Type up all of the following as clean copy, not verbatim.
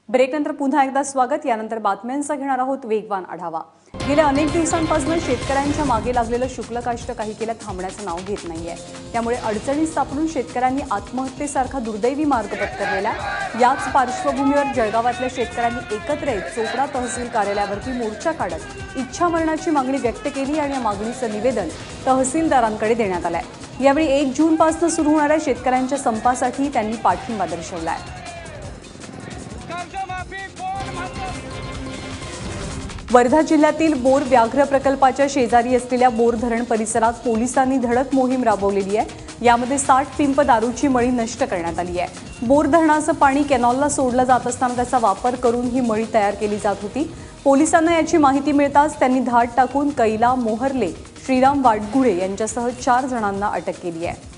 ब्रेकनंतर पुन्हा एकदा स्वागत। यानंतर बातम्यांचा घेणार आहोत वेगवान आढावा। गेल्या अनेक दिवसांपासून शेतकऱ्यांच्या मागे लागलेलं शुक्ल काष्ट काही केलं थांबण्याचं नाव घेत नाहीये। त्यामुळे अडचणीत सापडून शेतकऱ्यांनी आत्महत्येसारखा दुर्दैवी मार्ग पत्करलेला। याच पार्श्वभूमीवर जळगावातल्या शेतकऱ्यांनी एकत्र येत चोपडा तहसील कार्यालयावरती मोर्चा काढत इच्छामरणाची मागणी व्यक्त केली आणि या मागणीचं निवेदन तहसीलदारांकडे देण्यात आलंय। यावेळी 1 जूनपासून सुरू होणाऱ्या शेतकऱ्यांच्या संपासाठी त्यांनी पाठिंबा दर्शवलाय। वर्धा जिल्ह्यातील बोर व्याघ्र प्रकल्पाच्या शेजारी असलेल्या बोर धरण परिसरात पोलिसांनी धडक मोहीम राबवलेली आहे। यामध्ये 60 पिंप दारूची मळी नष्ट करण्यात आली आहे। बोर धरणाचं पाणी कॅनॉलला सोडलं जात असताना त्याचा वापर करून ही मळी तयार केली जात होती। पोलिसांना याची माहिती मिळताच त्यांनी धाड टाकून कैला मोहरले, श्रीराम वाडगुळे यांच्यासह 4 जणांना अटक केली आहे।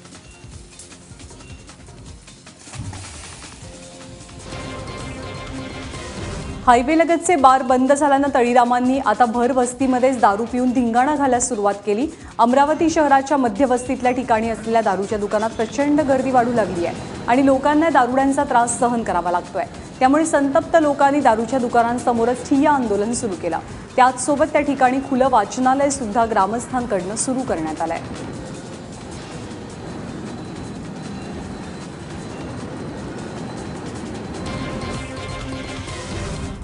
हायवेलगतचे बार बंद झाल्यानं तळीरामांनी आता भर वस्तीमध्येच दारू पिऊन धिंगाणा घालायला सुरुवात केली। अमरावती शहराच्या मध्यवस्तीतल्या ठिकाणी असलेल्या दारूच्या दुकानात प्रचंड गर्दी वाढू लागली आहे आणि लोकांना दारुड्यांचा त्रास सहन करावा लागतोय। त्यामुळे संतप्त लोकांनी दारूच्या दुकानांसमोरच ठिय्या आंदोलन सुरू केलं। त्याचसोबत त्या ठिकाणी खुलं वाचनालय सुद्धा ग्रामस्थांकडून सुरू करण्यात आलंय।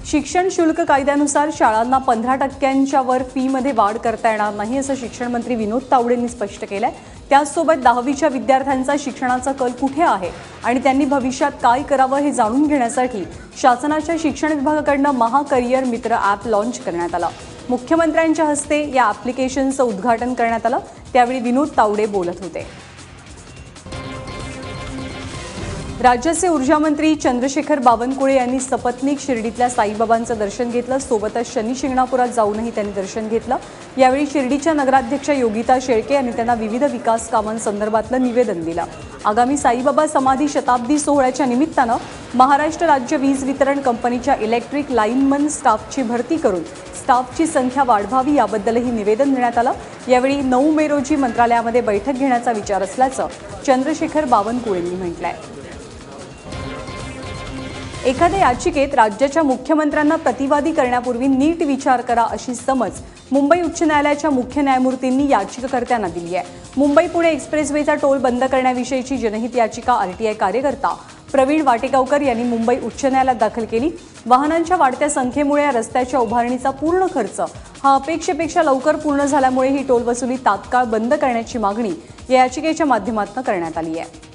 शिक्षण शुल्क कायद्यानुसार शाळांना 15% वर फीमध्ये वाढ करता येणार नाही असं शिक्षण मंत्री विनोद तावडे यांनी स्पष्ट केलंय। त्याचसोबत 10वीच्या विद्यार्थ्यांचा शिक्षणाचा कल कुठे आहे आणि त्यांनी भविष्यात काय करावं हे जाणून घेण्यासाठी शासनाच्या शिक्षण विभागाकडून महा करियर मित्र ॲप लॉन्च करण्यात आलं। मुख्यमंत्र्यांच्या हस्ते या ॲप्लिकेशनचं उद्घाटन करण्यात आलं। त्यावेळी विनोद तावडे बोलत होते। राज्याचे ऊर्जा मंत्री चंद्रशेखर बावनकुळे यांनी सपत्नीक शिर्डीतल्या साईबाबांचं दर्शन घेतलं। सोबतच शनी शिंगणापुरात जाऊनही त्यांनी दर्शन घेतलं। यावेळी शिर्डीच्या नगराध्यक्षा योगिता शेळके यांनी त्यांना विविध विकास कामांसंदर्भातलं निवेदन दिलं। आगामी साईबाबा समाधी शताब्दी सोहळ्याच्या निमित्तानं महाराष्ट्र राज्य वीज वितरण कंपनीच्या इलेक्ट्रिक लाईनमन स्टाफची भरती करून स्टाफची संख्या वाढवावी याबद्दलही निवेदन देण्यात आलं। यावेळी 9 मे रोजी मंत्रालयामध्ये बैठक घेण्याचा विचार असल्याचं चंद्रशेखर बावनकुळे यांनी म्हटलंय। एखाद्या याचिकेत राज्याच्या मुख्यमंत्र्यांना प्रतिवादी करण्यापूर्वी नीट विचार करा अशी समज मुंबई उच्च न्यायालयाच्या मुख्य न्यायमूर्तींनी याचिकाकर्त्यांना दिली आहे। मुंबई पुणे एक्सप्रेसवेचा टोल बंद करण्याविषयीची जनहित याचिका आरटीआय कार्यकर्ता प्रवीण वाटेगावकर यांनी मुंबई उच्च न्यायालयात दाखल केली। वाहनांच्या वाढत्या संख्येमुळे या रस्त्याच्या उभारणीचा पूर्ण खर्च हा अपेक्षेपेक्षा लवकर पूर्ण झाल्यामुळे ही टोल वसुली तात्काळ बंद करण्याची मागणी या याचिकेच्या माध्यमातून करण्यात आली आहे।